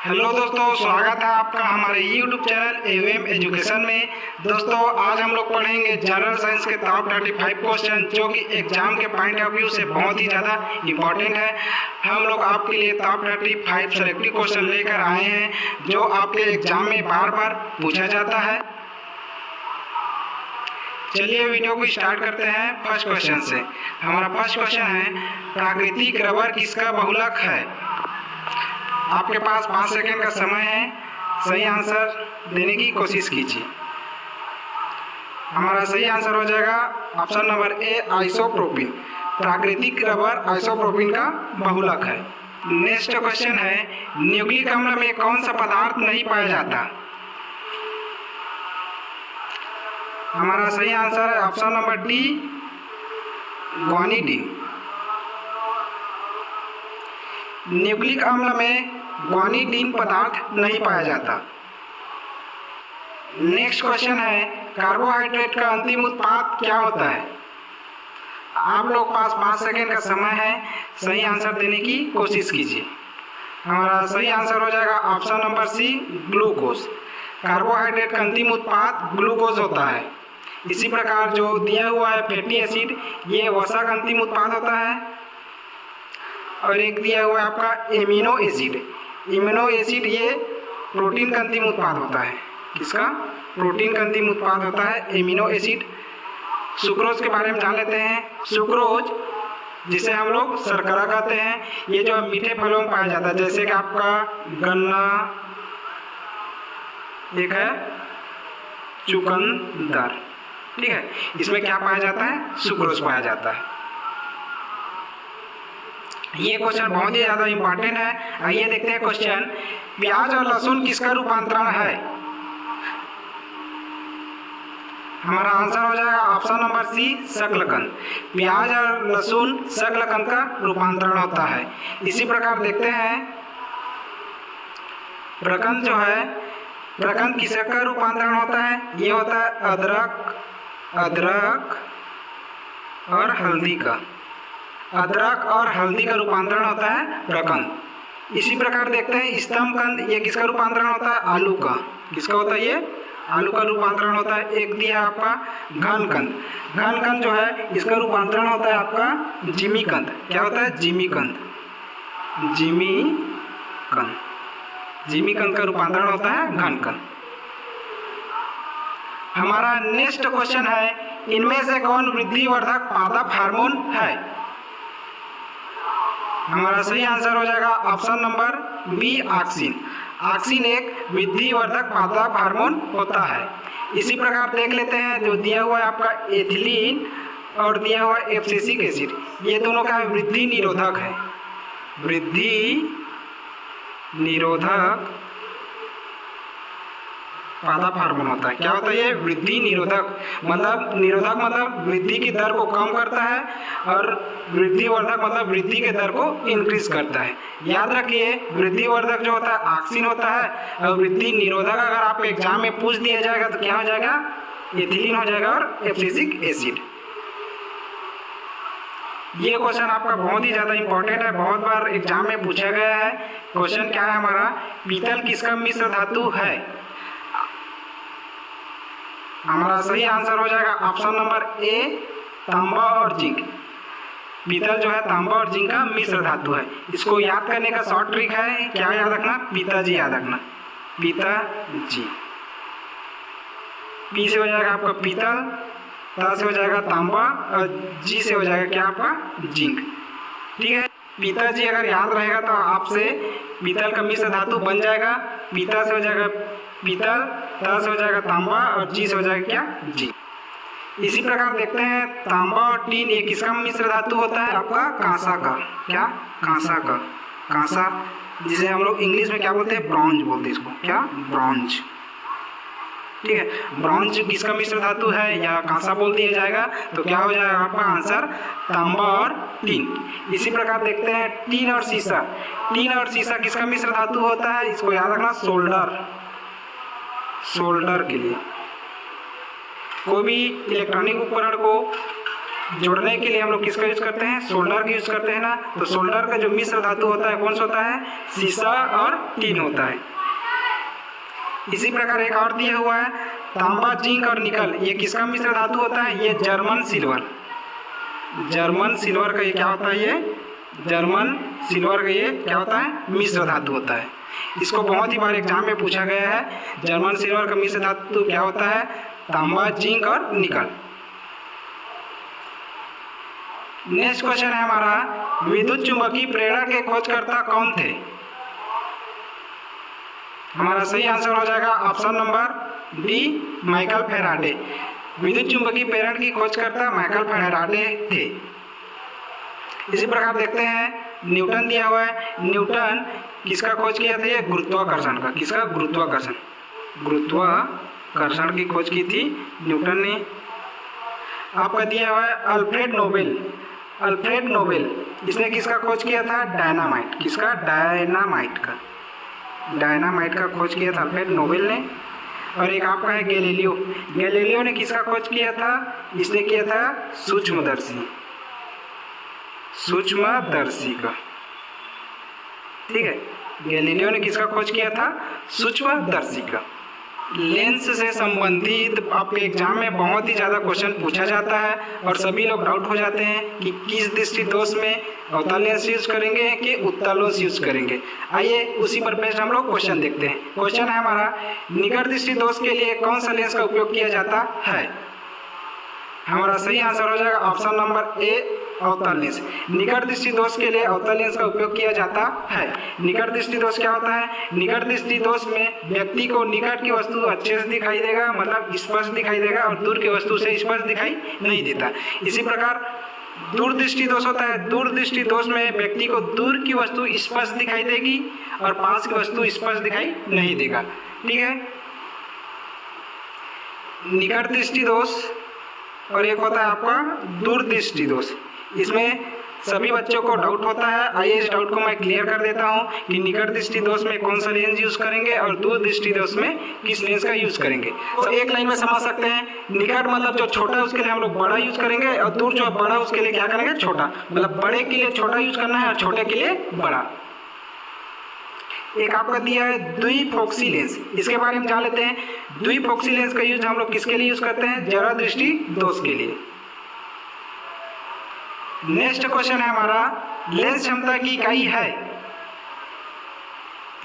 Hello दोस्तों, स्वागत है आपका हमारे YouTube चैनल एवं एजुकेशन में। दोस्तों, आज हम लोग पढ़ेंगे जनरल साइंस के टॉप 35 क्वेश्चन जो कि एग्जाम के पॉइंट ऑफ व्यू से बहुत ही ज़्यादा इम्पोर्टेंट है। हम लोग आपके लिए टॉप 35 सेलेक्टिव क्वेश्चन लेकर आए हैं जो आपके एग्जाम में बार बार पूछा जाता है। चलिए वीडियो को स्टार्ट करते हैं फर्स्ट क्वेश्चन से। हमारा फर्स्ट क्वेश्चन है, प्राकृतिक रबर किसका बहुलक है? आपके पास 5 सेकंड का समय है, सही आंसर देने की कोशिश कीजिए। हमारा सही आंसर हो जाएगा ऑप्शन नंबर ए, आइसोप्रोपिन। प्राकृतिक रबर आइसोप्रोपिन का बहुलक है। नेक्स्ट क्वेश्चन है, न्यूक्लिक अम्ल में कौन सा पदार्थ नहीं पाया जाता? हमारा सही आंसर है ऑप्शन नंबर डी, ग्वानिडीन। न्यूक्लिक अम्ल में ग्वानिडीन पदार्थ नहीं पाया जाता। नेक्स्ट क्वेश्चन है, कार्बोहाइड्रेट का अंतिम उत्पाद क्या होता है? आप लोग पास 5 सेकंड का समय है, सही आंसर देने की कोशिश कीजिए। हमारा सही आंसर हो जाएगा option number C, glucose. Carbohydrate का अंतिम उत्पाद ग्लूकोज होता है। इसी प्रकार जो दिया हुआ है फैटी एसिड, ये वसा का अंतिम उत्पाद होता है। और एक दिया हुआ है आपका एमिनो एसिड। एमिनो एसिड ये प्रोटीन का अंतिम उत्पाद होता है। किसका? प्रोटीन का अंतिम उत्पाद होता है एमिनो एसिड। सुक्रोज के बारे में जान लेते हैं। सुक्रोज जिसे हम लोग शर्करा कहते हैं, ये जो मीठे फलों में पाया जाता है, जैसे कि आपका गन्ना, एक है चुकंदर, ठीक है। इसमें क्या पाया जाता है? सुक्रोज पाया जाता है। ये क्वेश्चन बहुत ही ज़्यादा इम्पोर्टेंट है। आइए देखते हैं क्वेश्चन, प्याज और लहसुन किसका रूपांतरण है? हमारा आंसर हो जाएगा ऑप्शन नंबर सी, शकलकंद। प्याज और लहसुन शकलकंद का रूपांतरण होता है। इसी प्रकार देखते हैं, प्रकंद जो है, प्रकंद किसका रूपांतरण होता है? ये होता है अदरक और हल्दी का। अदरक और हल्दी का रूपांतरण होता है प्रकंद। इसी प्रकार देखते हैं स्तंभकंद, ये किसका रूपांतरण होता है? आलू का। किसका होता है? ये आलू का रूपांतरण होता है। एक दिया आपका घनकंद। घनकंद जो है इसका रूपांतरण होता है आपका जिमीकंद। क्या होता है? जिमीकंद। जिमीकंद, जिमीकंद का रूपांतरण होता है घनकंद। हमारा नेक्स्ट क्वेश्चन है, इनमें से कौन वृद्धिवर्धक पादप हार्मोन है? हमारा सही आंसर हो जाएगा option number B, auxin. Auxin एक वृद्धिवर्धक पादप हार्मोन होता है। इसी प्रकार देख लेते हैं, जो दिया हुआ है आपका एथिलीन और दिया हुआ है एब्सिसिक एसिड, ये दोनों का वृद्धि निरोधक है। वृद्धि निरोधक पादप हार्मोन होता है। क्या होता है? ये वृद्धि निरोधक, मतलब वृद्धि की दर को कम करता है, और वृद्धिवर्धक मतलब वृद्धि के दर को इंक्रीज करता है। याद रखिए, वृद्धिवर्धक जो होता है ऑक्सिन होता है, और वृद्धि निरोधक अगर आप एग्जाम में पूछ दिया जाएगा तो क्या हो जाएगा? एथिलीन हो जाएगा और एब्सिसिक एसिड। ये क्वेश्चन आपका बहुत ही ज़्यादा इंपॉर्टेंट है, बहुत बार एग्जाम में पूछा गया है। क्वेश्चन क्या है हमारा, पीतल किसका मिश्र धातु है? हमारा सही आंसर हो जाएगा ऑप्शन नंबर ए, तांबा और जिंक। पीतल जो है तांबा और जिंक का मिश्र धातु है। इसको याद करने का शॉर्ट ट्रिक है, क्या याद रखना? पिताजी याद रखना, पिताजी। पी से हो जाएगा आपका पीतल, ता से हो जाएगा तांबा, और जी से हो जाएगा क्या आपका? जिंक, ठीक है। पिताजी अगर याद रहेगा तो आपसे पीतल का मिश्र धातु बन जाएगा। पीता से हो जाएगा पीतल, ता से हो जाएगा तांबा, और जी से हो जाएगा क्या? जी। इसी प्रकार देखते हैं, तांबा और टीन ये किसका मिश्र धातु होता है? आपका कांसा का। क्या? कांसा का। कांसा जिसे हम लोग इंग्लिश में क्या बोलते हैं? ब्रॉन्ज बोलते हैं इसको। क्या? ब्रॉन्ज, ठीक है। ब्रॉन्ज किसका मिश्र धातु है या कांसा बोल दिया जाएगा तो क्या हो जाएगा आपका आंसर? तांबा और टीन। इसी प्रकार देखते हैं, टीन और सीसा। टीन और सीसा किसका मिश्र धातु होता है? इसको याद रखना, सोल्डर। सोल्डर के लिए कोई भी इलेक्ट्रॉनिक उपकरण को जोड़ने के लिए हम लोग किसका यूज करते हैं, सोल्डर का यूज करते हैं ना। तो सोल्डर का जो मिश्र धातु होता है कौन सा होता है, सीसा और टीन होता है। इसी प्रकार एक और दिया हुआ है तांबा, जिंक और निकल, ये किसका मिश्र धातु होता है, ये जर्मन सिल्वर। जर्मन सिल्वर का ये क्या होता है, ये जर्मन सिल्वर का ये क्या होता है, मिश्र धातु होता है। इसको बहुत ही बार एग्जाम में पूछा गया है। जर्मन सिल्वर का मिश्र धातु क्या होता है, तांबा, जिंक और निकल। नेक्स्ट क्वेश्चन है हमारा, विद्युत चुंबकीय प्रेरण के खोजकर्ता कौन थे। हमारा सही आंसर हो जाएगा option number D, Michael Faraday. विद्युत चुंबकीय प्रेरण की खोजकर्ता माइकल फैराडे थे। इसी प्रकार देखते हैं न्यूटन दिया हुआ है। न्यूटन किसका खोज किया था, ये गुरुत्वाकर्षण का। किसका, गुरुत्वाकर्षण। गुरुत्वाकर्षण की खोज की थी न्यूटन ने। आपका दिया हुआ है अल्फ्रेड नोबेल। अल्फ्रेड नोबेल इसने किसका खोज किया था, डायनामाइट। किसका, डायनामाइट का। डायनामाइट का खोज किया था अल्फ्रेड नोबेल ने। और एक आपका है गैलीलियो। गैलीलियो ने किसका खोज किया था, इसने किया था सूक्ष्मदर्शी। सूक्ष्मदर्शी का, ठीक है। गैलीलियो ने किसका खोज किया था, सूक्ष्मदर्शी का। लेंस से संबंधित आपके एग्जाम में बहुत ही ज़्यादा क्वेश्चन पूछा जाता है और सभी लोग डाउट हो जाते हैं कि किस दृष्टि दोष में अवतल लेंस यूज करेंगे कि उत्तल लेंस यूज करेंगे। आइए उसी पर बेस्ड हम लोग क्वेश्चन देखते हैं। क्वेश्चन है हमारा, निकट दृष्टि दोष के लिए कौन सा लेंस का उपयोग किया जाता है। हमारा सही आंसर हो जाएगा ऑप्शन नंबर ए, अवतल लेंस। निकट दृष्टि दोष के लिए अवतल लेंस का उपयोग किया जाता है। निकट दृष्टि दोष क्या होता है, निकट दृष्टि दोष में व्यक्ति को निकट की वस्तु अच्छे से दिखाई देगा, मतलब स्पष्ट दिखाई देगा, और दूर की वस्तु से स्पष्ट दिखाई नहीं देता। इसी प्रकार दूरदृष्टि दोष होता है। दूरदृष्टि दोष में व्यक्ति को दूर की वस्तु स्पष्ट दिखाई देगी और पास की वस्तु स्पष्ट दिखाई नहीं देगा, ठीक है। निकट दृष्टि दोष और एक होता है आपका दूरदृष्टि दोष। इसमें सभी बच्चों को डाउट होता है। आइए इस डाउट को मैं क्लियर कर देता हूं कि निकट दृष्टि दोष में कौन सा लेंस यूज करेंगे और दूर दृष्टि दोष में किस लेंस का यूज करेंगे। तो एक लाइन में समझ सकते हैं, निकट मतलब जो छोटा है उसके लिए हम लोग बड़ा यूज करेंगे और दूर जो बड़ा उसके लिए क्या करेंगे, छोटा। मतलब बड़े के लिए छोटा यूज करना है और छोटे के लिए बड़ा। एक आपका दिया है द्विफोक्सी लेंस, इसके बारे में जान लेते हैं। द्विफोक्सी लेंस का यूज हम लोग किसके लिए यूज करते हैं, जरा दृष्टि दोष के लिए। नेक्स्ट क्वेश्चन है हमारा, लेंस क्षमता की इकाई है।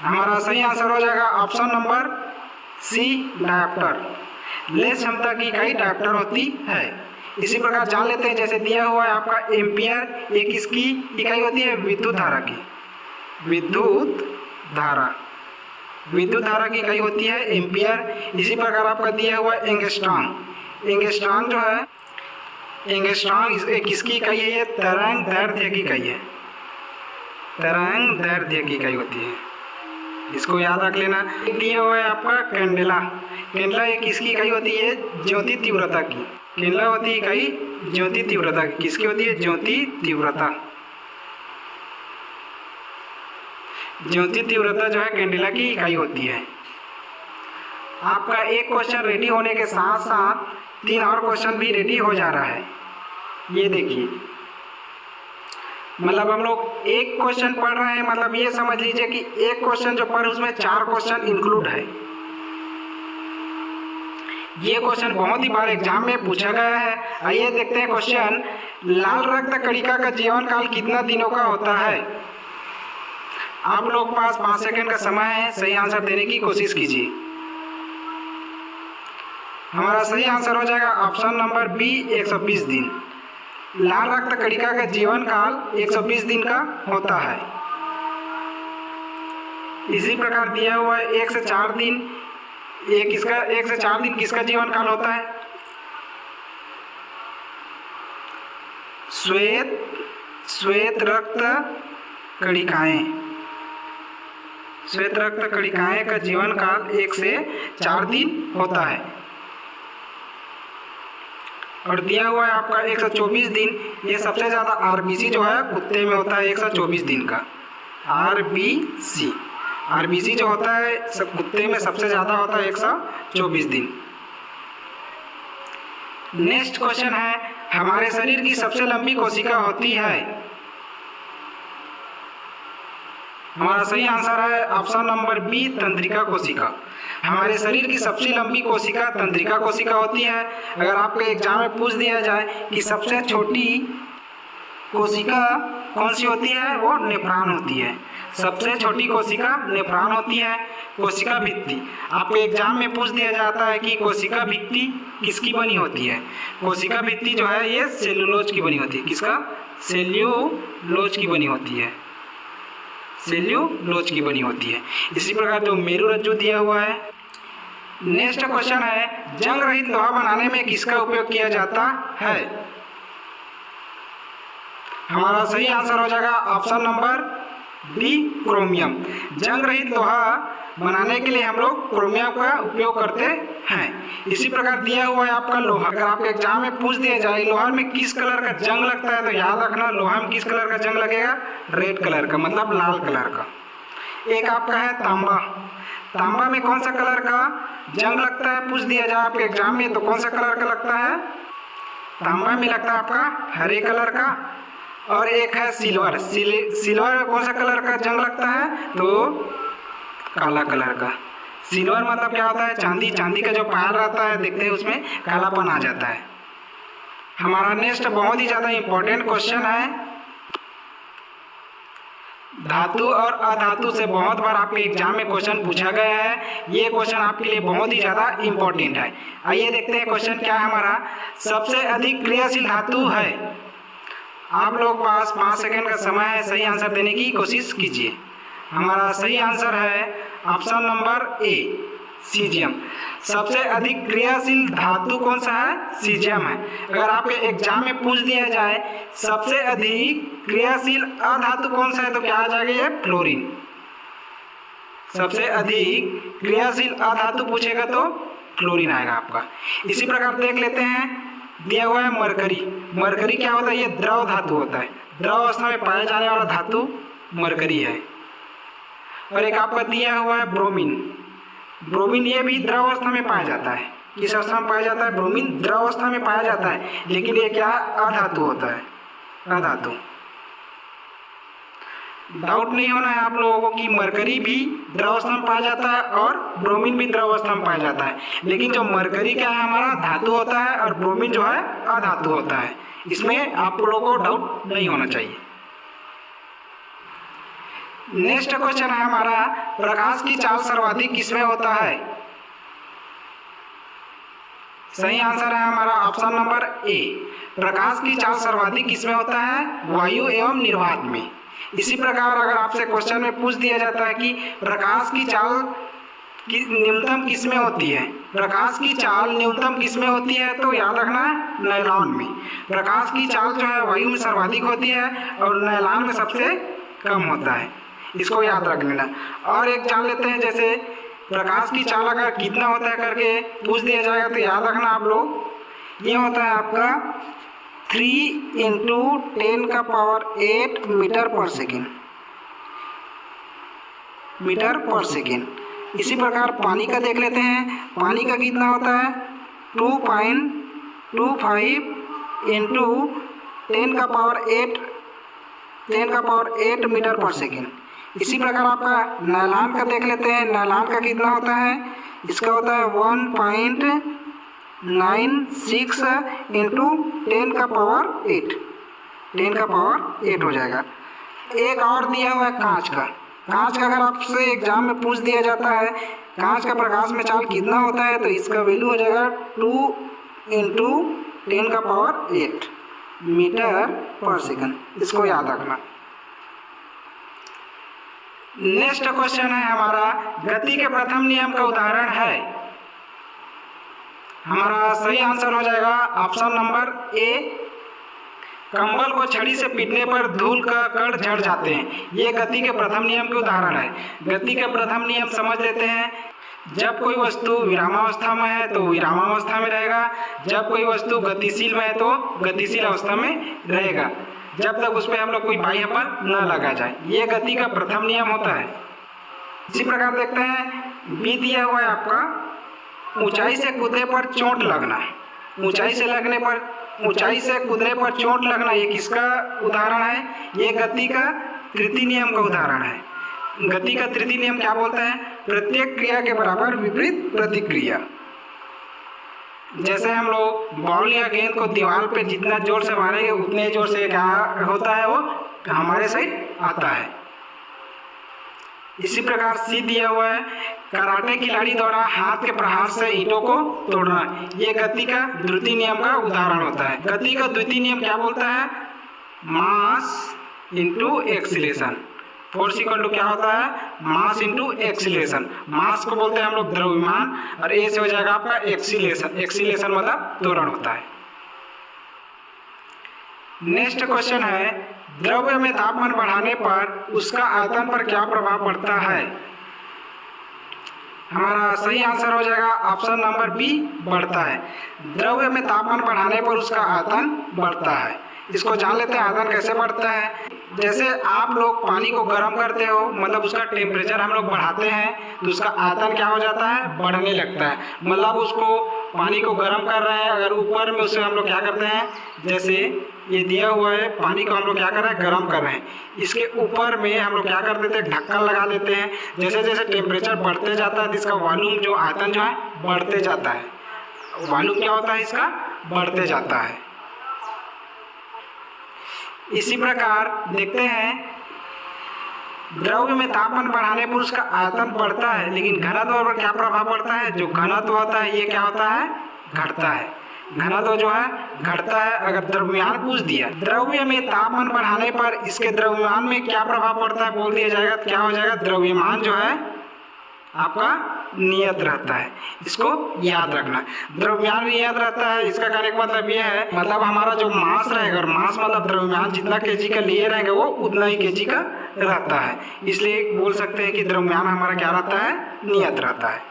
हमारा सही आंसर हो जाएगा option number C, dioptre. Lens क्षमता की इकाई डायोप्टर होती है। इसी प्रकार जान लेते हैं, जैसे दिया हुआ है आपका एम्पियर, एक इसकी इकाई होती है विद्युत धारा की। विद्युत धारा, विद्युत धारा की इकाई होती है एम्पियर। इसी प्रकार आपका दिया हुआ है एंगस्ट्रॉम। एंगस्ट्रॉम जो है, एंगस्ट्रॉम किसकी इकाई है, ये तरंग दैर्ध्य की इकाई है। तरंग दैर्ध्य की इकाई होती है, इसको याद रख लेना। दिया हुआ है आपका कैंडेला। कैंडेला एक किसकी इकाई होती है, ज्योति तीव्रता की। कैंडेला होती है इकाई ज्योति तीव्रता की। किसकी होती है, ज्योति तीव्रता। ज्योति तीव्रता जो है कैंडेला की इकाई होती है। आपका एक क्वेश्चन रेडी होने के साथ साथ 3 और क्वेश्चन भी रेडी हो जा रहा है। ये देखिए, मतलब हम लोग एक क्वेश्चन पढ़ रहे हैं, मतलब ये समझ लीजिए कि एक क्वेश्चन जो पढ़ उसमें 4 क्वेश्चन इंक्लूड है। ये क्वेश्चन बहुत ही बार एग्जाम में पूछा गया है। आइए देखते हैं क्वेश्चन, लाल रक्त कणिका का जीवन काल कितना दिनों का होता है। आप लोग पास 5 सेकंड का समय है, सही आंसर देने की कोशिश कीजिए। हमारा सही आंसर हो जाएगा ऑप्शन नंबर बी, 120 दिन। लाल रक्त कणिका का जीवन काल 120 दिन का होता है। इसी प्रकार दिया हुआ है 1 से 4 दिन, ये किसका 1 से 4 दिन किसका जीवन काल होता है, श्वेत रक्त कणिकाएं। श्वेत रक्त कणिकाएं का जीवन काल 1 से 4 दिन होता है। और दिया हुआ है आपका 124 दिन। ये सबसे ज़्यादा आरबीसी जो है कुत्ते में होता है 124 दिन का। आरबीसी जो होता है सब कुत्ते में सबसे ज़्यादा होता है 124 दिन। नेक्स्ट क्वेश्चन है, हमारे शरीर की सबसे लंबी कोशिका होती है? हमारा सही आंसर है ऑप्शन नंबर बी, तंत्रिका कोशिका। हमारे शरीर की सबसे लंबी कोशिका तंत्रिका कोशिका होती है। अगर आपको एग्जाम में पूछ दिया जाए कि सबसे छोटी कोशिका कौन सी होती है, वो नेफ्रॉन होती है। सबसे छोटी कोशिका नेफ्रॉन होती है। कोशिका भित्ति, आपको एग्जाम में पूछ दिया जाता है कि कोशिका भित्ति किसकी बनी होती है। कोशिका भित्ति जो है ये सेल्यूलोज की बनी होती है। किसका? सेल्यूलोज की बनी होती है। सेल्यूलोज की बनी होती है। इसी प्रकार जो मेरुरज्जु दिया हुआ है। नेक्स्ट क्वेश्चन है, जंग रहित लोहा बनाने में किसका उपयोग किया जाता है? हमारा सही आंसर हो जाएगा ऑप्शन नंबर बी, क्रोमियम। जंग रहित लोहा बनाने के लिए हम लोग क्रोमियम का उपयोग करते हैं। इसी प्रकार दिया हुआ है आपका लोहा। अगर आपके एग्जाम में पूछ दिया जाए लोहा में किस कलर का जंग लगता है, तो याद रखना लोहा में किस कलर का जंग लगेगा? रेड कलर का, मतलब लाल कलर का। एक आपका है तांबा। तांबा में कौन सा कलर का जंग लगता है पूछ दिया जाए आपके एग्जाम में, तो कौन सा कलर का लगता है? तांबा में लगता है आपका हरे कलर का। और एक है सिल्वर। सिल्वर में कौन सा कलर का जंग लगता है? तो काला कलर का। सिल्वर मतलब क्या होता है? चांदी। चांदी का जो पायल रहता है देखते हैं उसमें कालापन आ जाता है। हमारा नेक्स्ट बहुत ही ज़्यादा इम्पोर्टेंट क्वेश्चन है, धातु और अधातु से बहुत बार आपके एग्जाम में क्वेश्चन पूछा गया है। ये क्वेश्चन आपके लिए बहुत ही ज़्यादा इम्पोर्टेंट है। आइए देखते हैं क्वेश्चन क्या है हमारा। सबसे अधिक क्रियाशील धातु है? आप लोग पास 5 सेकंड का समय है, सही आंसर देने की कोशिश कीजिए। हमारा सही आंसर है ऑप्शन नंबर ए, सीजियम। सबसे अधिक क्रियाशील धातु कौन सा है? सीजियम है। अगर आपके एग्जाम में पूछ दिया जाए सबसे अधिक क्रियाशील अधातु कौन सा है, तो क्या आ जाएगा? ये फ्लोरीन। सबसे अधिक क्रियाशील अधातु पूछेगा तो फ्लोरीन आएगा आपका। इसी प्रकार देख लेते हैं, दिया हुआ है मरकरी। मरकरी क्या होता है? ये द्रव धातु होता है। द्रव अवस्था में पाया जाने वाला धातु मरकरी है। और एक आपका दिया हुआ है ब्रोमीन। ब्रोमीन ये भी द्रव अवस्था में पाया जाता है। किस अवस्था में पाया जाता है? ब्रोमीन द्रव अवस्था में पाया जाता है, लेकिन ये क्या अधातु होता है, अधातु। डाउट नहीं होना है आप लोगों को कि मरकरी भी द्रव अवस्था में पाया जाता है और ब्रोमीन भी द्रव अवस्था में पाया जाता है, लेकिन जो मरकरी क्या है हमारा धातु होता है और ब्रोमीन जो है अधातु होता है। इसमें आप लोगों को डाउट नहीं होना चाहिए। नेक्स्ट क्वेश्चन है हमारा, प्रकाश की चाल सर्वाधिक किसमें होता है? सही आंसर है हमारा ऑप्शन नंबर ए, प्रकाश की चाल सर्वाधिक किसमें होता है? वायु एवं निर्वात में। इसी प्रकार अगर आपसे क्वेश्चन में पूछ दिया जाता है कि प्रकाश की चाल न्यूनतम किसमें होती है, प्रकाश की चाल न्यूनतम किसमें होती है, तो याद रखना है नैलान में। प्रकाश की चाल जो है वायु में सर्वाधिक होती है और नैलान में सबसे कम होता है, इसको याद रख लेना। और एक जान लेते हैं, जैसे प्रकाश की चाल अगर कितना होता है करके पूछ दिया जाएगा तो याद रखना आप लोग, ये होता है आपका 3 × 10⁸ मीटर पर सेकेंड, मीटर पर सेकेंड। इसी प्रकार पानी का देख लेते हैं, पानी का कितना होता है? 2.25 × 10⁸ मीटर पर सेकेंड। इसी प्रकार आपका नैलान का देख लेते हैं, नैलान का कितना होता है? इसका होता है 1.96 × 10⁸ हो जाएगा। एक और दिया हुआ है कांच का। कांच का अगर आपसे एग्जाम में पूछ दिया जाता है कांच का प्रकाश में चाल कितना होता है, तो इसका वैल्यू हो जाएगा 2 × 10⁸ मीटर पर सेकंड। इसको याद रखना। नेक्स्ट क्वेश्चन है हमारा, गति के प्रथम नियम का उदाहरण है। हमारा सही आंसर हो जाएगा ऑप्शन नंबर ए, कंबल को छड़ी से पीटने पर धूल का कण झड़ जाते हैं। ये गति के प्रथम नियम के उदाहरण है। गति के प्रथम नियम समझ लेते हैं। जब कोई वस्तु विरामावस्था में है तो विरामावस्था में रहेगा, जब कोई वस्तु गतिशील में है तो गतिशील अवस्था में रहेगा, जब तक उस पर हम लोग कोई बाह्य बल न लगा जाए। ये गति का प्रथम नियम होता है। इसी प्रकार देखते हैं, बी दिया हुआ है आपका, ऊंचाई से कूदने पर चोट लगना। ऊंचाई से लगने पर ऊंचाई से कूदने पर चोट लगना, ये किसका उदाहरण है? ये गति का तृतीय नियम का उदाहरण है। गति का तृतीय नियम क्या बोलता है? प्रत्येक क्रिया के बराबर विपरीत प्रतिक्रिया। जैसे हम लोग बॉल या गेंद को दीवार पे जितना जोर से मारेंगे उतने जोर से क्या होता है, वो हमारे साइड आता है। इसी प्रकार सी दिया हुआ है, कराटे खिलाड़ी द्वारा हाथ के प्रहार से ईंटों को तोड़ना, ये गति का द्वितीय नियम का उदाहरण होता है। गति का द्वितीय नियम क्या बोलता है? Mass into acceleration. Force equal to क्या होता है? Mass into acceleration. मास को बोलते हैं हम लोग द्रव्यमान, और ए से हो जाएगा आपका एक्सीलरेशन। एक्सीलरेशन मतलब त्वरण होता है। नेक्स्ट क्वेश्चन है, द्रव्य में तापमान बढ़ाने पर उसका आयतन पर क्या प्रभाव पड़ता है? हमारा सही आंसर हो जाएगा ऑप्शन नंबर बी, बढ़ता है। द्रव्य में तापमान बढ़ाने पर उसका आयतन बढ़ता है। इसको जान लेते हैं आयतन कैसे बढ़ता है। जैसे आप लोग पानी को गर्म करते हो, मतलब उसका टेम्परेचर हम लोग बढ़ाते हैं, तो उसका आयतन क्या हो जाता है? बढ़ने लगता है। मतलब उसको पानी को गर्म कर रहे हैं, अगर ऊपर में उससे हम लोग क्या करते हैं, जैसे ये दिया हुआ है, पानी को हम लोग क्या कर रहे हैं? गर्म कर रहे हैं। इसके ऊपर में हम लोग क्या कर देते हैं? ढक्कन लगा देते हैं। जैसे जैसे टेम्परेचर बढ़ते जाता है तो इसका वॉल्यूम जो आयतन जो है बढ़ते जाता है। वॉल्यूम क्या होता है? इसका बढ़ते जाता है। इसी प्रकार देखते हैं, द्रव्य में तापमान बढ़ाने पर उसका आयतन बढ़ता है, लेकिन घनत्व पर क्या प्रभाव पड़ता है? जो घनत्व होता है ये क्या होता है? घटता है। घनत्व जो है घटता है। अगर द्रव्यमान पूछ दिया, द्रव्य में तापमान बढ़ाने पर इसके द्रव्यमान में क्या प्रभाव पड़ता है बोल दिया जाएगा, तो क्या हो जाएगा? द्रव्यमान जो है आपका नियत रहता है। इसको याद रखना, द्रव्यमान भी याद रहता है। इसका कहने का मतलब यह है, मतलब हमारा जो मास रहेगा, और मास मतलब द्रव्यमान जितना केजी का लिए रहेंगे वो उतना ही केजी का रहता है। इसलिए बोल सकते हैं कि द्रव्यमान हमारा क्या रहता है? नियत रहता है।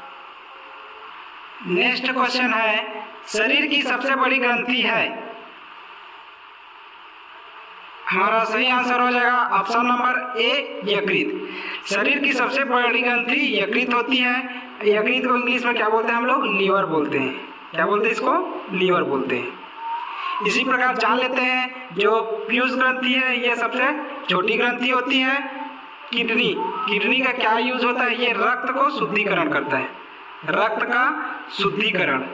नेक्स्ट क्वेश्चन है, शरीर की सबसे बड़ी ग्रंथि है? हमारा सही आंसर हो जाएगा ऑप्शन नंबर ए, यकृत। शरीर की सबसे बड़ी ग्रंथि यकृत होती है। यकृत को इंग्लिश में क्या बोलते हैं हम लोग? लीवर बोलते हैं। क्या बोलते हैं इसको? लीवर बोलते हैं। इसी प्रकार जान लेते हैं, जो पीयूष ग्रंथि है ये सबसे छोटी ग्रंथि होती है। किडनी, किडनी का क्या यूज होता है? ये रक्त को शुद्धिकरण करता है, रक्त का शुद्धिकरण।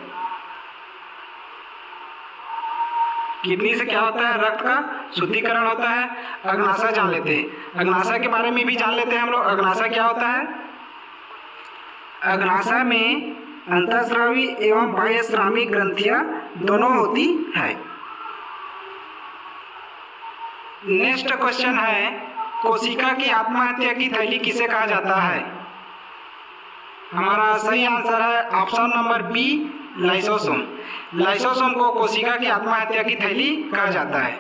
किडनी से क्या होता है? रक्त का शुद्धिकरण होता है। अग्नाशय जान लेते हैं, अग्नाशय के बारे में भी जान लेते हैं हम लोग। अग्नाशय क्या होता है? अग्नाशय में अंतःस्रावी एवं बाह्यस्रावी ग्रंथियां दोनों होती है। नेक्स्ट क्वेश्चन है, कोशिका की आत्महत्या की थैली किसे कहा जाता है? हमारा सही आंसर है option number B, lysosome. Lysosome को कोशिका की आत्महत्या की थैली कहा जाता है।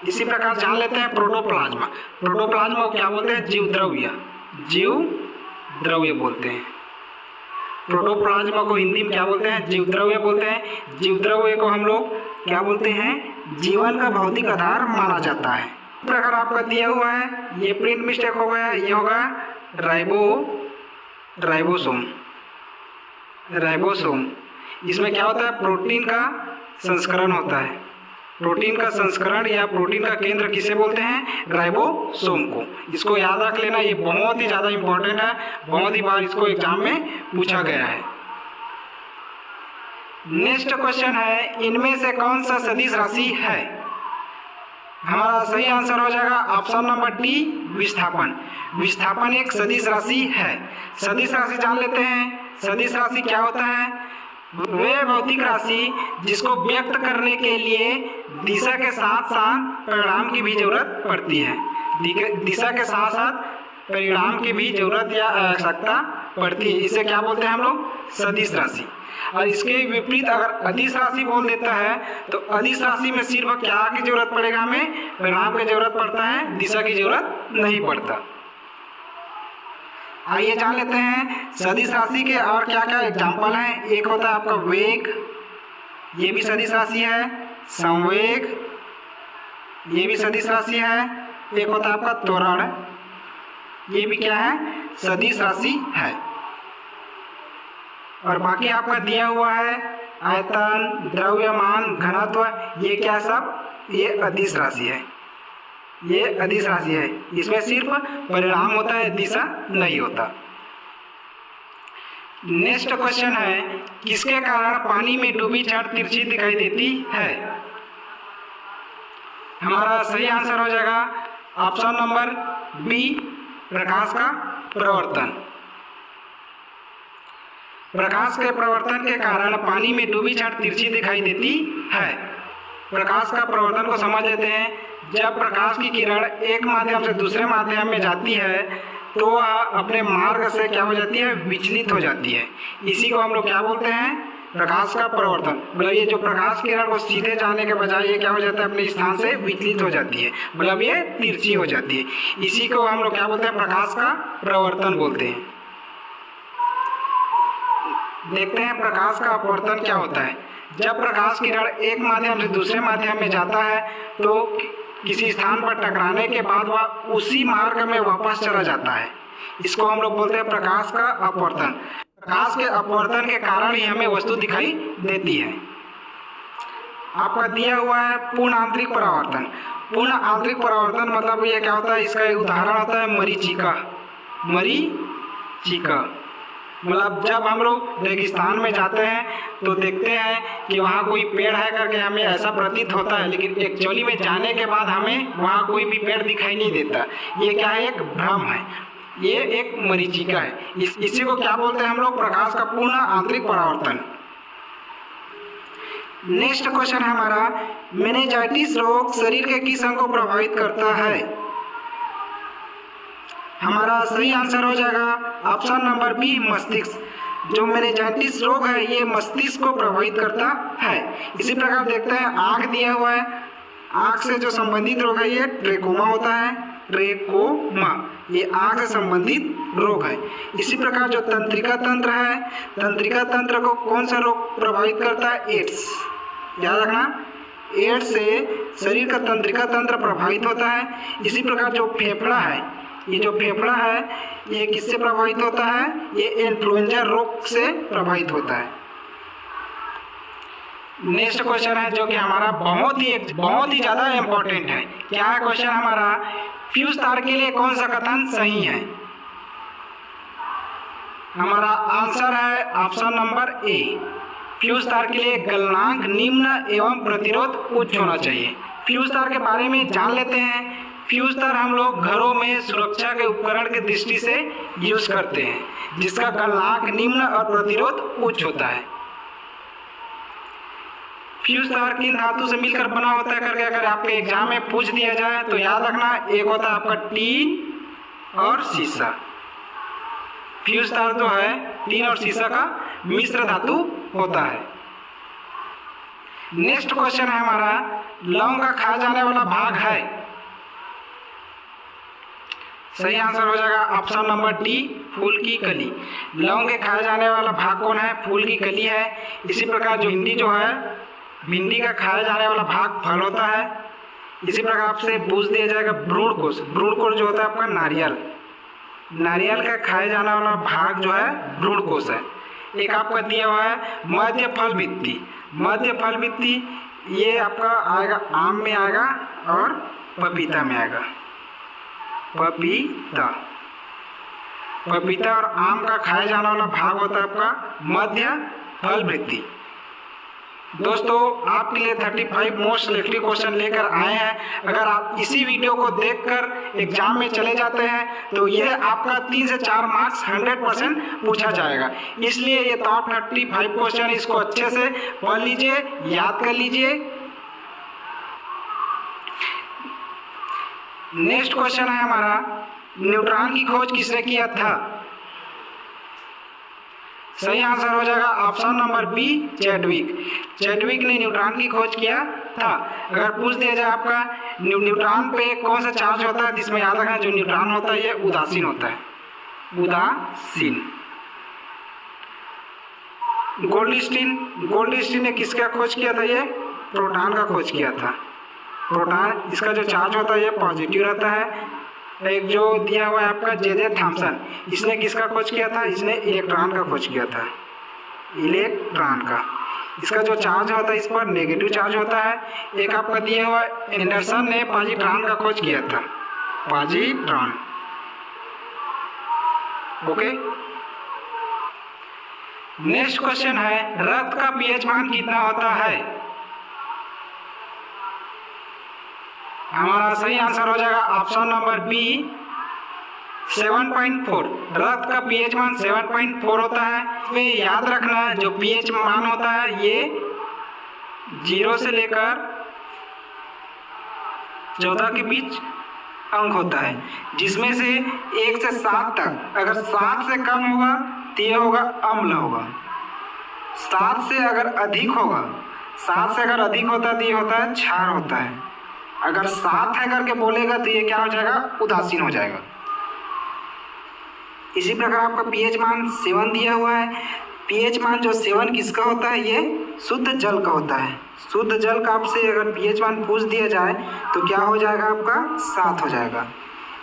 इसी प्रकार जान लेते हैं प्रोटोप्लाज्मा। प्रोटोप्लाज्मा को क्या बोलते हैं? जीव द्रव्य, जीव द्रव्य बोलते हैं। प्रोटोप्लाज्मा को हिंदी में क्या बोलते हैं? जीव द्रव्य बोलते हैं। जीव द्रव्य को हम लोग क्या बोलते हैं? जीवन का भौतिक आधार माना जाता है। इस प्रकार आपका दिया हुआ है, ये प्रिंट मिस्टेक हो गया, ये होगा राइबोसोम। राइबोसोम इसमें क्या होता है? प्रोटीन का संस्करण होता है। प्रोटीन का संस्करण या प्रोटीन का केंद्र किसे बोलते हैं? राइबोसोम को। इसको याद रख लेना, ये बहुत ही ज़्यादा इंपॉर्टेंट है, बहुत ही बार इसको एग्जाम में पूछा गया है। नेक्स्ट क्वेश्चन है, इनमें से कौन सा सदिश राशि है? हमारा सही आंसर हो जाएगा ऑप्शन नंबर डी, विस्थापन। विस्थापन एक सदिश राशि है। सदिश राशि जान लेते हैं, सदिश राशि क्या होता है? वे भौतिक राशि जिसको व्यक्त करने के लिए दिशा के साथ साथ परिणाम की भी जरूरत पड़ती है। दिशा के साथ साथ परिणाम की भी जरूरत या आवश्यकता पड़ती है। इसे क्या बोलते हैं हम लोग? सदिश राशि। और इसके विपरीत अगर अदिश राशि बोल देता है तो अदिश राशि में सिर्फ क्या की जरूरत पड़ेगा? हमें परिणाम की जरूरत पड़ता है, दिशा की जरूरत नहीं पड़ता। आइए जान लेते हैं सदिश राशि के और क्या क्या एग्जाम्पल हैं। एक होता है आपका वेग, ये भी सदिश राशि है। संवेग, ये भी सदिश राशि है। एक होता है आपका त्वरण, ये भी क्या है? सदिश राशि है। और बाकी आपका दिया हुआ है आयतन, द्रव्यमान, घनत्व, ये क्या सब, ये अदिश राशि है, ये अदिश राशि है। इसमें सिर्फ परिणाम होता है, दिशा नहीं होता। नेक्स्ट क्वेश्चन है, किसके कारण पानी में डूबी छड़ तिरछी दिखाई देती है? हमारा सही आंसर हो जाएगा ऑप्शन नंबर बी, प्रकाश का प्रवर्तन। प्रकाश के प्रवर्तन के कारण पानी में डूबी छड़ तिरछी दिखाई देती है। प्रकाश का प्रवर्तन को समझ लेते हैं। जब प्रकाश की किरण एक माध्यम से दूसरे माध्यम में जाती है तो वह अपने मार्ग से क्या हो जाती है, विचलित हो जाती है। इसी को हम लोग क्या बोलते हैं, प्रकाश का प्रवर्तन। मतलब ये जो प्रकाश किरण को सीधे जाने के बजाय ये क्या हो जाता है, अपने स्थान से विचलित हो जाती है, मतलब ये तिरछी हो जाती है। इसी को हम लोग क्या बोलते हैं, प्रकाश का प्रवर्तन बोलते हैं। देखते हैं प्रकाश का अपवर्तन क्या होता है। जब प्रकाश किरण एक माध्यम से दूसरे माध्यम में जाता है तो किसी स्थान पर टकराने के बाद वह उसी मार्ग में वापस चला जाता है। इसको हम लोग बोलते हैं प्रकाश का अपवर्तन। प्रकाश के अपवर्तन के कारण ही हमें वस्तु दिखाई देती है। आपका दिया हुआ है पूर्ण आंतरिक परावर्तन। पूर्ण आंतरिक परावर्तन मतलब ये क्या होता है, इसका एक उदाहरण होता है मरीचिका। मरीचिका मतलब जब हम लोग रेगिस्तान में जाते हैं तो देखते हैं कि वहाँ कोई पेड़ है करके हमें ऐसा प्रतीत होता है, लेकिन एक्चुअली में जाने के बाद हमें वहाँ कोई भी पेड़ दिखाई नहीं देता। ये क्या है, एक भ्रम है, ये एक मरीचिका है। इसी को क्या बोलते हैं हम लोग, प्रकाश का पूर्ण आंतरिक परावर्तन। नेक्स्ट क्वेश्चन है हमारा, मेनिंजाइटिस रोग शरीर के किस अंग को प्रभावित करता है? हमारा सही आंसर हो जाएगा ऑप्शन नंबर बी, मस्तिष्क। जो मेनिंजाइटिस रोग है ये मस्तिष्क को प्रभावित करता है। इसी प्रकार देखते हैं आँख दिया हुआ है। आँख से जो संबंधित रोग है ये ट्रेकोमा होता है, ट्रेकोमा, ये आँख से संबंधित रोग है। इसी प्रकार जो तंत्रिका तंत्र है, तंत्रिका तंत्र को कौन सा रोग प्रभावित करता है, एड्स। याद रखना, एड्स से शरीर का तंत्रिका तंत्र प्रभावित होता है। इसी प्रकार जो फेफड़ा है, ये जो फेफड़ा है ये किससे प्रभावित होता है, ये इन्फ्लुएंजा रोग से प्रभावित होता है। नेक्स्ट क्वेश्चन है जो कि हमारा बहुत ही ज़्यादा इम्पोर्टेंट है। क्या है क्वेश्चन हमारा, फ्यूज तार के लिए कौन सा कथन सही है? हमारा आंसर है ऑप्शन नंबर ए, फ्यूज तार के लिए गलनांक निम्न एवं प्रतिरोध उच्च होना चाहिए। फ्यूज तार के बारे में जान लेते हैं। फ्यूज तार हम लोग घरों में सुरक्षा के उपकरण की दृष्टि से यूज करते हैं, जिसका गलनांक निम्न और प्रतिरोध उच्च होता है। फ्यूज तार किन धातु से मिलकर बना होता है करके अगर आपके एग्जाम में पूछ दिया जाए तो याद रखना, एक होता है आपका टीन और शीशा। फ्यूज तार जो है टीन और शीशा का मिश्र धातु होता है। नेक्स्ट क्वेश्चन है हमारा, लौंग का खाया जाने वाला भाग है? सही आंसर हो जाएगा ऑप्शन नंबर डी, फूल की कली। लौंग के खाया जाने वाला भाग कौन है, फूल की कली है। इसी प्रकार जो भिंडी जो है, भिंडी का खाया जाने वाला भाग फल होता है। इसी प्रकार आपसे पूछ दिया जाएगा भ्रूणकोश। भ्रूणकोश जो होता है आपका नारियल, नारियल का खाया जाने वाला भाग जो है भ्रूणकोश है। एक आपका दिया हुआ है मध्य फल भित्ति। मध्य फल भित्ति ये आपका आएगा, आम में आएगा और पपीता में आएगा। पपीता और आम का खाया जाने वाला भाग होता है आपका मध्य फल वृत्ति। दोस्तों आपके लिए 35 मोस्ट सिलेक्टिव क्वेश्चन लेकर आए हैं। अगर आप इसी वीडियो को देखकर एग्जाम में चले जाते हैं तो यह आपका 3 से 4 मार्क्स 100% पूछा जाएगा। इसलिए ये टॉप 35 क्वेश्चन, इसको अच्छे से पढ़ लीजिए, याद कर लीजिए। नेक्स्ट क्वेश्चन है हमारा, न्यूट्रॉन की खोज किसने किया था? सही आंसर हो जाएगा option number B, Chadwick. Chadwick ने न्यूट्रॉन की खोज किया था। अगर पूछ दिया जाए आपका न्यूट्रॉन पे कौन सा चार्ज होता है, जिसमें याद रखना जो न्यूट्रॉन होता है ये उदासीन होता है, उदासीन। गोल्डस्टीन ने किसका खोज किया था? ये प्रोटॉन का खोज किया था। प्रोटॉन, इसका जो चार्ज होता है ये पॉजिटिव रहता है। एक जो दिया हुआ है आपका जे थॉमसन, इसने किसका खोज किया था? इसने इलेक्ट्रॉन का खोज किया था, इलेक्ट्रॉन का। इसका जो चार्ज होता है इस पर नेगेटिव चार्ज होता है। एक आपका दिया हुआ एंडरसन ने पॉजिट्रॉन का खोज किया था, पॉजिट्रॉन। ओके, नेक्स्ट क्वेश्चन है रक्त का पीएच मान कितना होता है? हमारा सही आंसर हो जाएगा ऑप्शन नंबर बी 7.4। रक्त का पीएच मान 7.4 होता है। इसमें याद रखना जो पीएच मान होता है ये 0 से लेकर 14 के बीच अंक होता है, जिसमें से 1 से 7 तक, अगर 7 से कम होगा तो ये होगा अम्ल होगा, 7 से अगर अधिक होगा, 7 से अगर अधिक होता है तो ये होता है क्षार होता है। अगर 7 है करके बोलेगा तो ये क्या हो जाएगा? उदासीन हो जाएगा। इसी प्रकार आपका पीएच मान 7 दिया हुआ है। पीएच मान जो 7 किसका होता है? ये शुद्ध जल का होता है। शुद्ध जल का आपसे अगर पीएच मान पूछ दिया जाए तो क्या हो जाएगा? आपका 7 हो जाएगा।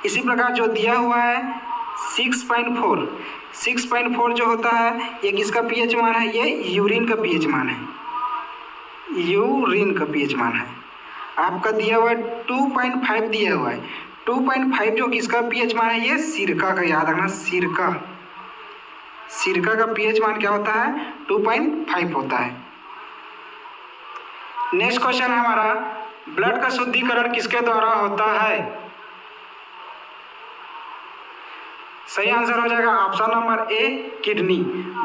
इसी प्रकार जो दिया हुआ है 6.4, 6.4 जो होता है ये किसका पीएच मान है? ये यूरिन का पीएच मान है, यूरिन का पीएच मान है। आपका दिया हुआ है 2.5 दिया हुआ है, 2.5 जो किसका पीएच मान है? ये सिरका का, याद रखना सिरका, सिरका का पीएच मान क्या होता है? 2.5 होता है। नेक्स्ट क्वेश्चन है हमारा ब्लड का शुद्धिकरण किसके द्वारा होता है? सही आंसर हो जाएगा option number A kidney.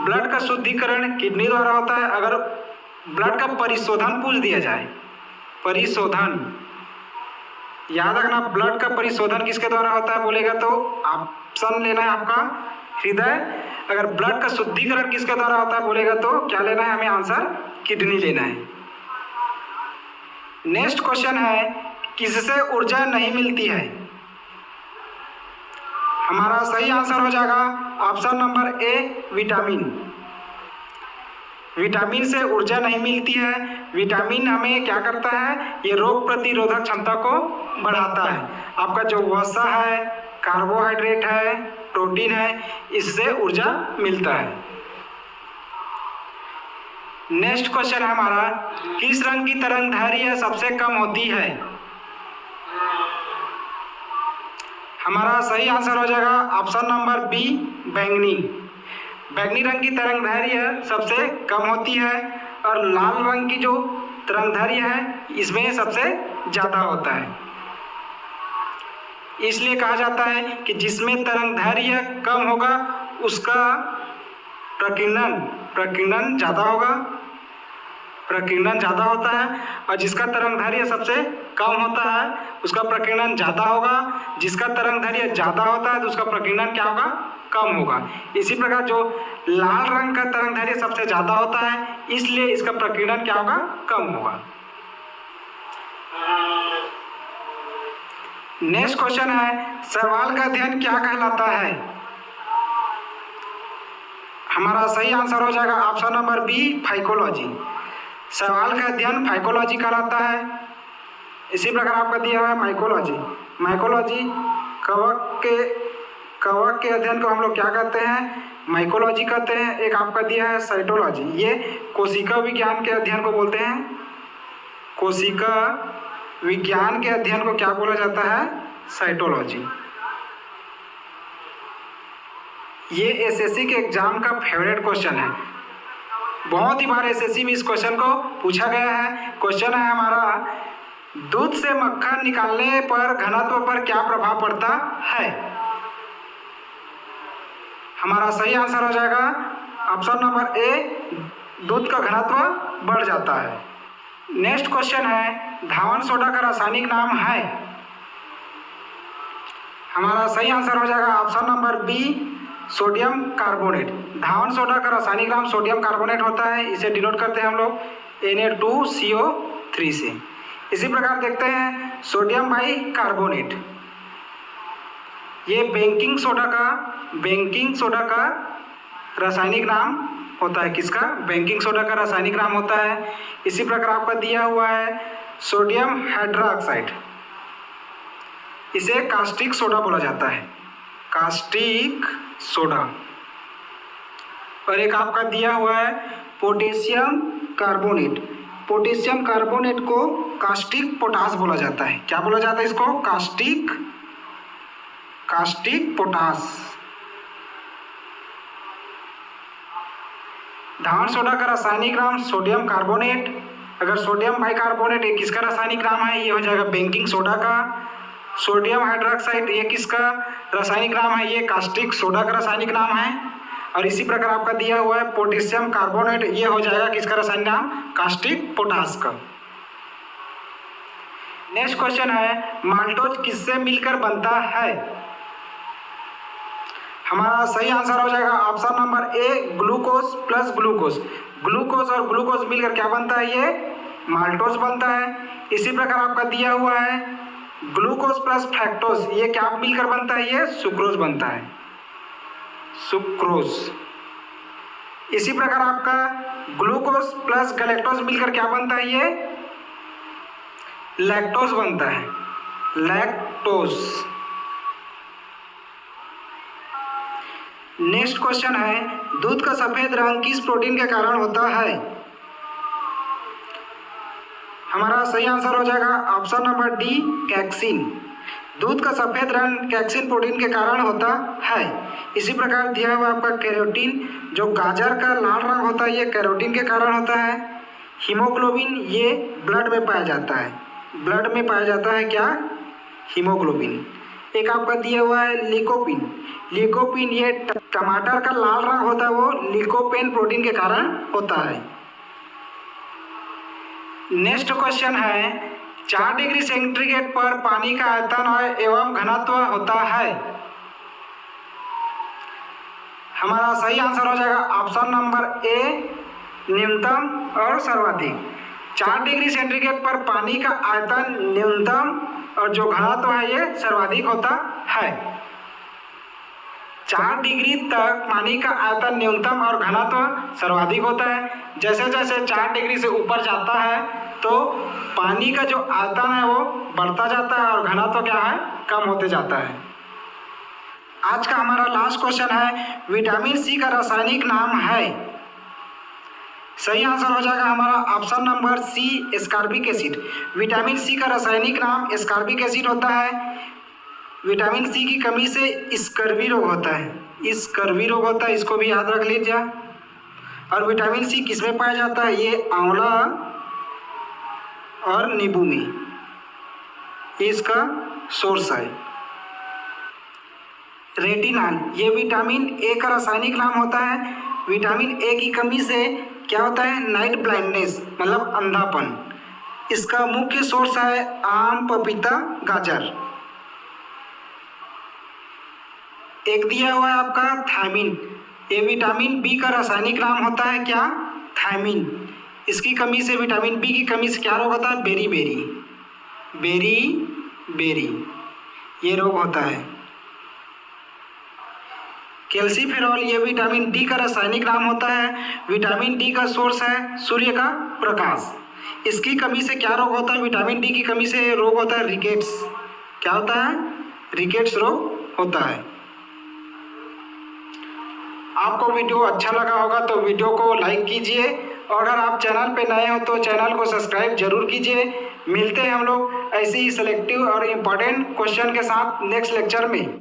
Blood का शुद्धिकरण किडनी द्वारा होता है। अगर ब्लड का परिशोधन पूछ दिया जाए, परिशोधन, याद रखना ब्लड का परिशोधन किसके द्वारा होता है बोलेगा तो ऑप्शन लेना है आपका हृदय। अगर ब्लड का शुद्धिकरण किसके द्वारा होता है बोलेगा तो क्या लेना है? हमें आंसर किडनी लेना है। नेक्स्ट क्वेश्चन है किससे ऊर्जा नहीं मिलती है? हमारा सही आंसर हो जाएगा option number A vitamin. Vitamin से ऊर्जा नहीं मिलती है। विटामिन हमें क्या करता है? ये रोग प्रतिरोधक क्षमता को बढ़ाता है। आपका जो वसा है, कार्बोहाइड्रेट है, प्रोटीन है, इससे ऊर्जा मिलता है। नेक्स्ट क्वेश्चन है हमारा किस रंग की तरंगदैर्घ्य सबसे कम होती है? हमारा सही आंसर हो जाएगा ऑप्शन नंबर बी बैंगनी। बैंगनी रंग की तरंगदैर्घ्य सबसे कम होती है और लाल रंग की जो तरंगदैर्घ्य है इसमें सबसे ज़्यादा होता है। इसलिए कहा जाता है कि जिसमें तरंगदैर्घ्य कम होगा उसका प्रकीर्णन ज़्यादा होगा, प्रकीर्णन ज़्यादा होता है, और जिसका तरंगदैर्घ्य सबसे कम होता है उसका प्रकीर्णन ज़्यादा होगा। जिसका तरंगदैर्घ्य ज़्यादा होता है तो उसका प्रकीर्णन क्या होगा? कम होगा। इसी प्रकार जो लाल रंग का तरंगदैर्घ्य सबसे ज़्यादा होता है इसलिए इसका प्रकीर्णन क्या होगा? कम होगा। नेक्स्ट क्वेश्चन है शैवाल का अध्ययन क्या कहलाता है? हमारा सही आंसर हो जाएगा ऑप्शन नंबर बी फाइकोलॉजी। शैवाल का अध्ययन फाइकोलॉजी कहलाता है। इसी प्रकार आपका दिया हुआ है माइकोलॉजी। माइकोलॉजी कवक के अध्ययन को हम लोग क्या कहते हैं? माइकोलॉजी कहते हैं। एक आपका दिया है साइटोलॉजी, ये कोशिका विज्ञान के अध्ययन को बोलते हैं। कोशिका विज्ञान के अध्ययन को क्या बोला जाता है? साइटोलॉजी। ये एसएससी के एग्जाम का फेवरेट क्वेश्चन है। बहुत ही बार एसएससी में इस क्वेश्चन को पूछा गया है। क्वेश्चन है हमारा दूध से मक्खन निकालने पर घनत्व पर क्या प्रभाव पड़ता है? हमारा सही आंसर हो जाएगा ऑप्शन नंबर ए दूध का घनत्व बढ़ जाता है। नेक्स्ट क्वेश्चन है धावन सोडा का रासायनिक नाम है? हमारा सही आंसर हो जाएगा option number B sodium carbonate. धावन सोडा का रासायनिक नाम सोडियम कार्बोनेट होता है। इसे डिनोट करते हैं हम लोग Na2CO3 से। इसी प्रकार देखते हैं सोडियम बाई कार्बोनेट, ये बेकिंग सोडा का रासायनिक नाम होता है। किसका? बेकिंग सोडा का रासायनिक नाम होता है। इसी प्रकार आपका दिया हुआ है सोडियम हाइड्रोक्साइड, इसे कास्टिक सोडा बोला जाता है, कास्टिक सोडा। और एक आपका दिया हुआ है पोटेशियम कार्बोनेट। पोटेशियम कार्बोनेट को कास्टिक पोटास बोला जाता है। क्या बोला जाता है इसको? Caustic potash. धान सोडा का रासायनिक नाम सोडियम कार्बोनेट। अगर सोडियम बाइकार्बोनेट ये किसका रासायनिक नाम है? ये हो जाएगा बेकिंग सोडा का। सोडियम हाइड्रोक्साइड ये किसका रासायनिक नाम है? ये कास्टिक सोडा का रासायनिक नाम है। और इसी प्रकार आपका दिया हुआ है पोटेशियम कार्बोनेट, ये हो जाएगा किसका रासायनिक नाम? कास्टिक पोटास का। नेक्स्ट क्वेश्चन है, माल्टोज किससे मिलकर बनता है? हमारा सही आंसर हो जाएगा option number A, glucose plus glucose. Glucose और ग्लूकोज मिलकर क्या बनता है? ये माल्टोज बनता है। इसी प्रकार आपका दिया हुआ है ग्लूकोज प्लस फ्रैक्टोज, ये क्या मिलकर बनता है? ये सुक्रोज बनता है, सुक्रोज। इसी प्रकार आपका ग्लूकोज प्लस गैलेक्टोज मिलकर क्या बनता है? ये लैक्टोज बनता है, लैक्टोज। नेक्स्ट क्वेश्चन है, दूध का सफेद रंग किस प्रोटीन के कारण होता है? हमारा सही आंसर हो जाएगा ऑप्शन नंबर डी, कैक्सिन। दूध का सफेद रंग कैक्सिन प्रोटीन के कारण होता है। इसी प्रकार दिया हुआ आपका कैरोटीन, जो गाजर का लाल रंग होता है, ये कैरोटीन के कारण होता है। हीमोग्लोबिन ये ब्लड में पाया जाता है, ब्लड में पाया जाता है क्या? हीमोग्लोबिन। एक आपका दिया हुआ है लिकोपिन। लिकोपिन ये टमाटर का लाल रंग होता है, वो लिकोपेन प्रोटीन के कारण होता है। नेक्स्ट क्वेश्चन है, 4 डिग्री सेंटीग्रेड पर पानी का आयतन एवं घनत्व होता है। हमारा सही आंसर हो जाएगा ऑप्शन नंबर ए, न्यूनतम और सर्वाधिक। 4 डिग्री सेंटीग्रेड पर पानी का आयतन न्यूनतम और जो घनत्व है ये सर्वाधिक होता है। 4 डिग्री तक पानी का आयतन न्यूनतम और घनत्व सर्वाधिक होता है। जैसे जैसे 4 डिग्री से ऊपर जाता है तो पानी का जो आयतन है वो बढ़ता जाता है और घनत्व क्या है? कम होते जाता है। आज का हमारा लास्ट क्वेश्चन है, विटामिन सी का रासायनिक नाम है। सही आंसर हो जाएगा हमारा option number C, ascorbic acid. Vitamin C का रासायनिक नाम एस्कॉर्बिक एसिड होता है। विटामिन सी की कमी से स्कर्वी रोग होता है, स्कर्वी रोग होता है, इसको भी याद रख लीजिए। और विटामिन सी किसमें पाया जाता है? ये आंवला और नींबू में, ये इसका सोर्स है। रेटिनॉल ये विटामिन ए का रासायनिक नाम होता है। विटामिन ए की कमी से क्या होता है? नाइट ब्लाइंडनेस, मतलब अंधापन। इसका मुख्य सोर्स है आम, पपीता, गाजर। एक दिया हुआ है आपका थायमिन। ये विटामिन बी का रासायनिक नाम होता है क्या? थायमिन। इसकी कमी से, विटामिन बी की कमी से क्या रोग होता है? बेरी बेरी, बेरी बेरी ये रोग होता है। कैल्सीफेरॉल ये विटामिन डी का रासायनिक नाम होता है। विटामिन डी का सोर्स है सूर्य का प्रकाश। इसकी कमी से क्या रोग होता है? विटामिन डी की कमी से रोग होता है रिकेट्स। क्या होता है? रिकेट्स रोग होता है। आपको वीडियो अच्छा लगा होगा तो वीडियो को लाइक कीजिए, और अगर आप चैनल पे नए हो तो चैनल को सब्सक्राइब जरूर कीजिए। मिलते हैं हम लोग ऐसे ही सिलेक्टिव और इम्पोर्टेंट क्वेश्चन के साथ नेक्स्ट लेक्चर में।